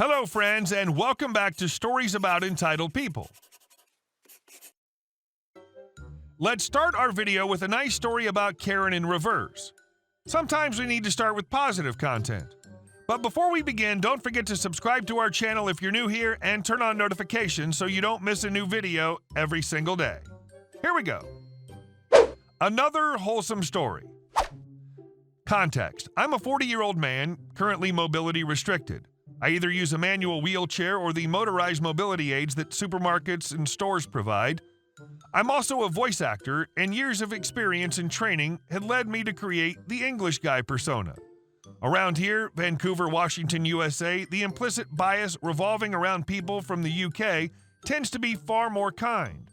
Hello, friends, and welcome back to Stories About Entitled People. Let's start our video with a nice story about Karen in reverse. Sometimes we need to start with positive content. But before we begin, don't forget to subscribe to our channel if you're new here and turn on notifications so you don't miss a new video every single day. Here we go. Another wholesome story. Context: I'm a 40-year-old man, currently mobility restricted. I either use a manual wheelchair or the motorized mobility aids that supermarkets and stores provide. I'm also a voice actor, and years of experience and training had led me to create the English guy persona. Around here, Vancouver, Washington, USA, the implicit bias revolving around people from the UK tends to be far more kind.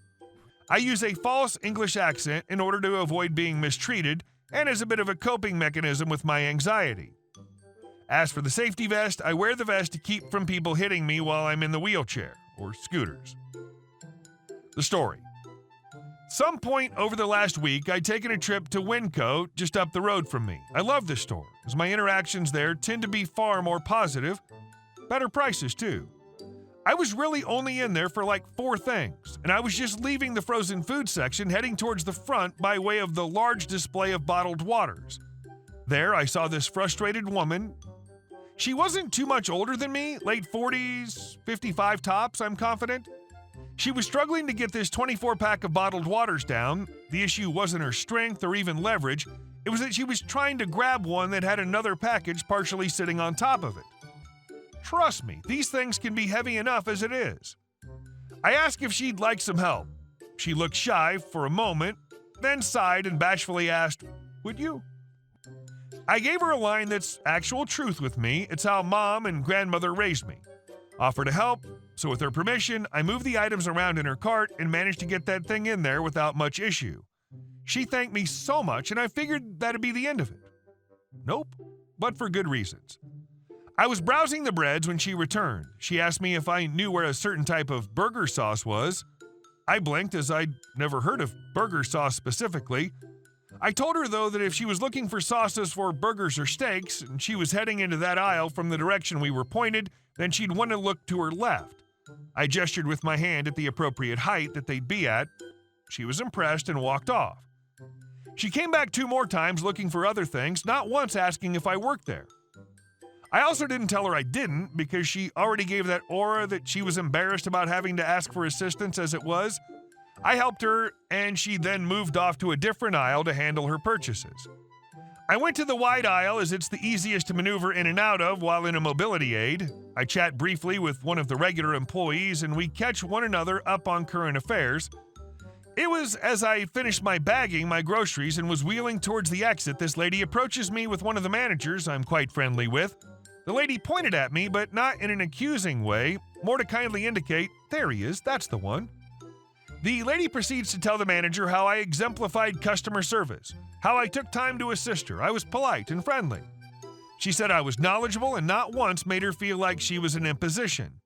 I use a false English accent in order to avoid being mistreated and as a bit of a coping mechanism with my anxiety. As for the safety vest, I wear the vest to keep from people hitting me while I'm in the wheelchair, or scooters. The story. Some point over the last week, I'd taken a trip to Winco, just up the road from me. I love this store, as my interactions there tend to be far more positive. Better prices, too. I was really only in there for like 4 things, and I was just leaving the frozen food section heading towards the front by way of the large display of bottled waters. There, I saw this frustrated woman. She wasn't too much older than me, late 40s, 55 tops, I'm confident. She was struggling to get this 24-pack of bottled waters down. The issue wasn't her strength or even leverage. It was that she was trying to grab one that had another package partially sitting on top of it. Trust me, these things can be heavy enough as it is. I asked if she'd like some help. She looked shy for a moment, then sighed and bashfully asked, "Would you?" I gave her a line that's actual truth with me. It's how Mom and Grandmother raised me. Offered to help, so with her permission, I moved the items around in her cart and managed to get that thing in there without much issue. She thanked me so much, and I figured that'd be the end of it. Nope, but for good reasons. I was browsing the breads when she returned. She asked me if I knew where a certain type of burger sauce was. I blinked, as I'd never heard of burger sauce specifically. I told her, though, that if she was looking for sauces for burgers or steaks, and she was heading into that aisle from the direction we were pointed, then she'd want to look to her left. I gestured with my hand at the appropriate height that they'd be at. She was impressed and walked off. She came back 2 more times looking for other things, not once asking if I worked there. I also didn't tell her I didn't, because she already gave that aura that she was embarrassed about having to ask for assistance as it was. I helped her, and she then moved off to a different aisle to handle her purchases. I went to the wide aisle, as it's the easiest to maneuver in and out of while in a mobility aid. I chat briefly with one of the regular employees, and we catch one another up on current affairs. It was as I finished bagging my groceries and was wheeling towards the exit, this lady approaches me with one of the managers I'm quite friendly with. The lady pointed at me, but not in an accusing way, more to kindly indicate, "There he is, that's the one." The lady proceeds to tell the manager how I exemplified customer service, how I took time to assist her. I was polite and friendly. She said I was knowledgeable and not once made her feel like she was an imposition.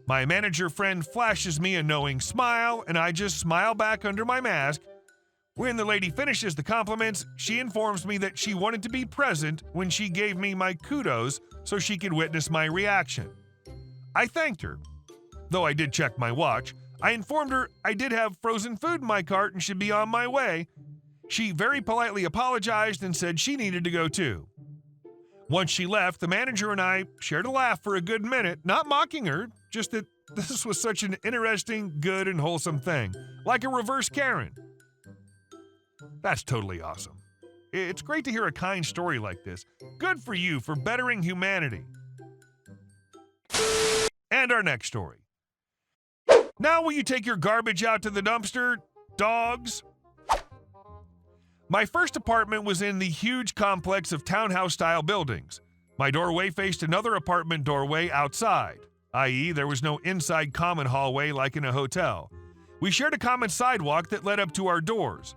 My manager friend flashes me a knowing smile, and I just smile back under my mask. When the lady finishes the compliments, she informs me that she wanted to be present when she gave me my kudos so she could witness my reaction. I thanked her, though I did check my watch. I informed her I did have frozen food in my cart and should be on my way. She very politely apologized and said she needed to go too. Once she left, the manager and I shared a laugh for a good minute, not mocking her, just that this was such an interesting, good, and wholesome thing, like a reverse Karen. That's totally awesome. It's great to hear a kind story like this. Good for you for bettering humanity. And our next story. Now will you take your garbage out to the dumpster, dogs? My first apartment was in the huge complex of townhouse-style buildings. My doorway faced another apartment doorway outside, i.e., there was no inside common hallway like in a hotel. We shared a common sidewalk that led up to our doors.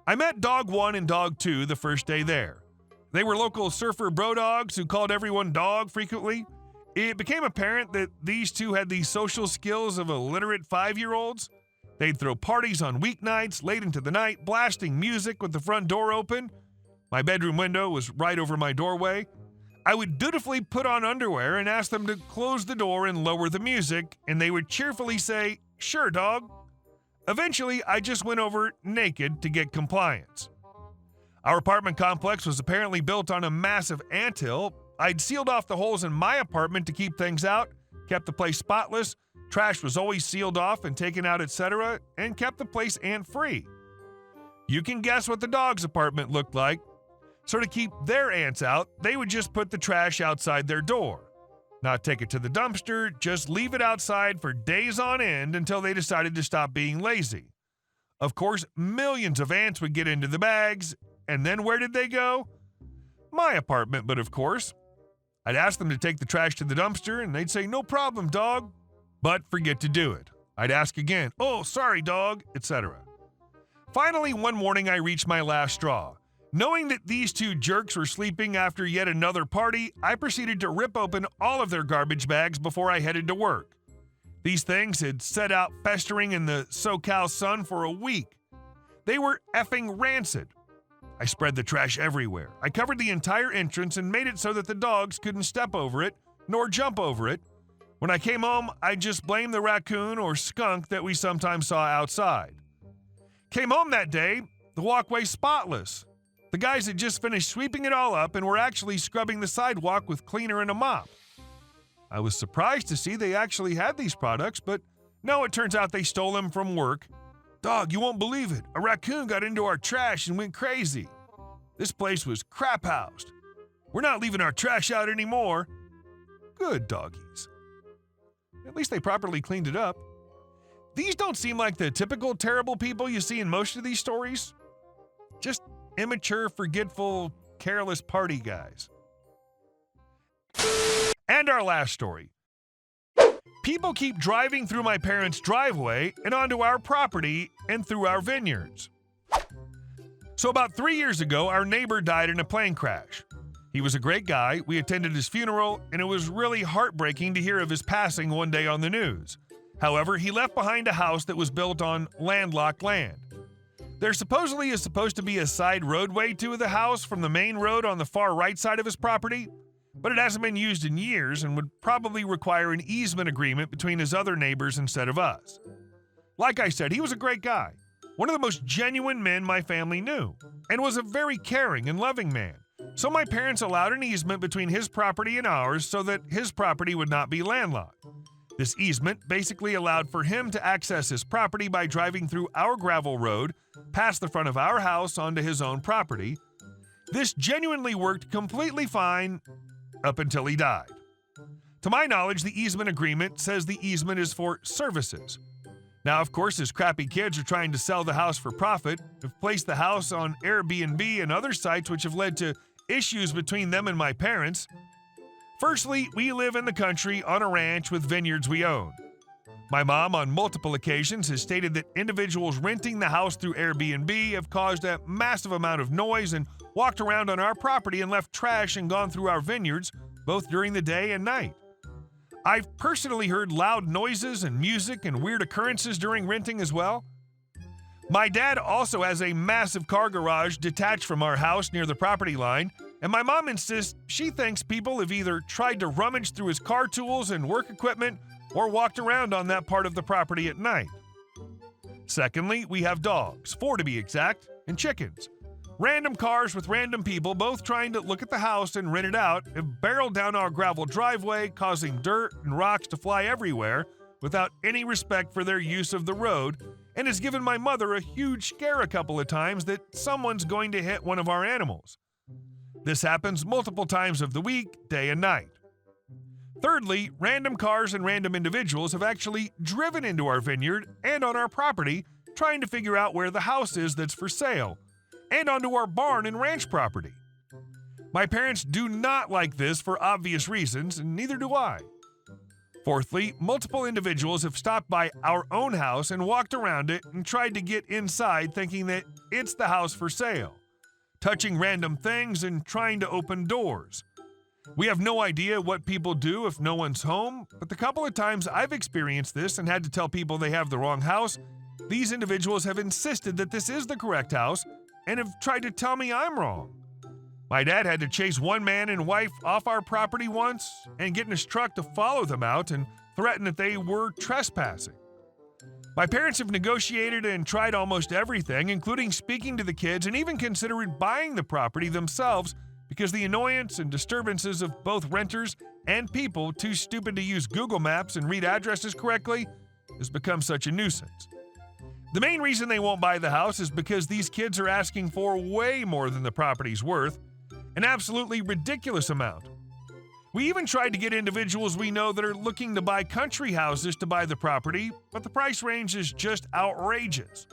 I met Dog 1 and Dog 2 the first day there. They were local surfer bro dogs who called everyone dog frequently. It became apparent that these two had the social skills of illiterate 5-year-olds. They'd throw parties on weeknights late into the night, blasting music with the front door open. My bedroom window was right over my doorway. I would dutifully put on underwear and ask them to close the door and lower the music, and they would cheerfully say, "Sure, dog." Eventually, I just went over naked to get compliance. Our apartment complex was apparently built on a massive anthill. I'd sealed off the holes in my apartment to keep things out, kept the place spotless, trash was always sealed off and taken out, etc., and kept the place ant-free. You can guess what the dog's apartment looked like. So to keep their ants out, they would just put the trash outside their door. Not take it to the dumpster, just leave it outside for days on end until they decided to stop being lazy. Of course, millions of ants would get into the bags, and then where did they go? My apartment, but of course. I'd ask them to take the trash to the dumpster, and they'd say, "No problem, dog," but forget to do it. I'd ask again, "Oh, sorry, dog," etc. Finally, one morning I reached my last straw. Knowing that these two jerks were sleeping after yet another party, I proceeded to rip open all of their garbage bags before I headed to work. These things had set out festering in the SoCal sun for a week. They were effing rancid. I spread the trash everywhere. I covered the entire entrance and made it so that the dogs couldn't step over it, nor jump over it. When I came home, I just blamed the raccoon or skunk that we sometimes saw outside. Came home that day, the walkway spotless. The guys had just finished sweeping it all up and were actually scrubbing the sidewalk with cleaner and a mop. I was surprised to see they actually had these products, but no, it turns out they stole them from work. "Dog, you won't believe it. A raccoon got into our trash and went crazy. This place was crap-housed. We're not leaving our trash out anymore." Good doggies. At least they properly cleaned it up. These don't seem like the typical terrible people you see in most of these stories. Just immature, forgetful, careless party guys. And our last story. People keep driving through my parents' driveway and onto our property and through our vineyards. So about 3 years ago, our neighbor died in a plane crash. He was a great guy, we attended his funeral, and it was really heartbreaking to hear of his passing one day on the news. However, he left behind a house that was built on landlocked land. There supposedly is supposed to be a side roadway to the house from the main road on the far right side of his property, but it hasn't been used in years and would probably require an easement agreement between his other neighbors instead of us. Like I said, he was a great guy, one of the most genuine men my family knew, and was a very caring and loving man. So my parents allowed an easement between his property and ours so that his property would not be landlocked. This easement basically allowed for him to access his property by driving through our gravel road, past the front of our house onto his own property. This genuinely worked completely fine up until he died. To my knowledge, the easement agreement says the easement is for services. Now, of course, his crappy kids are trying to sell the house for profit, have placed the house on Airbnb and other sites which have led to issues between them and my parents. Firstly, we live in the country on a ranch with vineyards we own. My mom, on multiple occasions, has stated that individuals renting the house through Airbnb have caused a massive amount of noise and walked around on our property and left trash and gone through our vineyards, both during the day and night. I've personally heard loud noises and music and weird occurrences during renting as well. My dad also has a massive car garage detached from our house near the property line, and my mom insists she thinks people have either tried to rummage through his car tools and work equipment or walked around on that part of the property at night. Secondly, we have dogs, 4 to be exact, and chickens. Random cars with random people, both trying to look at the house and rent it out, have barreled down our gravel driveway, causing dirt and rocks to fly everywhere without any respect for their use of the road, and has given my mother a huge scare a couple of times that someone's going to hit one of our animals. This happens multiple times of the week, day and night. Thirdly, random cars and random individuals have actually driven into our vineyard and on our property, trying to figure out where the house is that's for sale, and onto our barn and ranch property. My parents do not like this for obvious reasons, and neither do I. Fourthly, multiple individuals have stopped by our own house and walked around it and tried to get inside thinking that it's the house for sale, touching random things and trying to open doors. We have no idea what people do if no one's home, but the couple of times I've experienced this and had to tell people they have the wrong house, these individuals have insisted that this is the correct house and have tried to tell me I'm wrong. My dad had to chase one man and wife off our property once and get in his truck to follow them out and threaten that they were trespassing. My parents have negotiated and tried almost everything, including speaking to the kids and even considered buying the property themselves because the annoyance and disturbances of both renters and people too stupid to use Google Maps and read addresses correctly has become such a nuisance. The main reason they won't buy the house is because these kids are asking for way more than the property's worth, an absolutely ridiculous amount. We even tried to get individuals we know that are looking to buy country houses to buy the property, but the price range is just outrageous.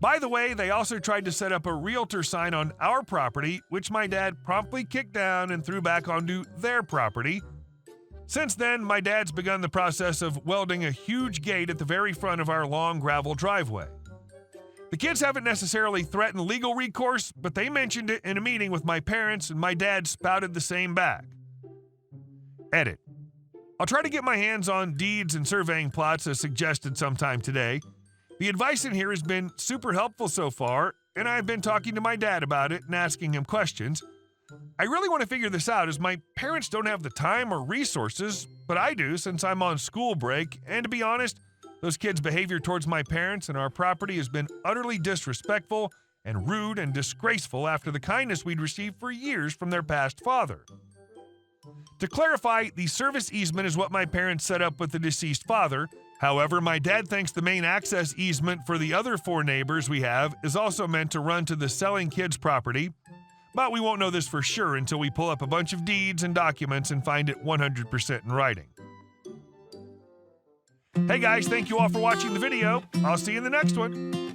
By the way, they also tried to set up a realtor sign on our property, which my dad promptly kicked down and threw back onto their property. Since then, my dad's begun the process of welding a huge gate at the very front of our long gravel driveway. The kids haven't necessarily threatened legal recourse, but they mentioned it in a meeting with my parents, and my dad spouted the same back. Edit. I'll try to get my hands on deeds and surveying plots as suggested sometime today. The advice in here has been super helpful so far, and I've been talking to my dad about it and asking him questions. I really want to figure this out as my parents don't have the time or resources, but I do since I'm on school break, and to be honest, those kids' behavior towards my parents and our property has been utterly disrespectful and rude and disgraceful after the kindness we'd received for years from their past father. To clarify, the service easement is what my parents set up with the deceased father. However, my dad thinks the main access easement for the other 4 neighbors we have is also meant to run to the selling kids' property, but we won't know this for sure until we pull up a bunch of deeds and documents and find it 100% in writing. Hey guys, thank you all for watching the video. I'll see you in the next one.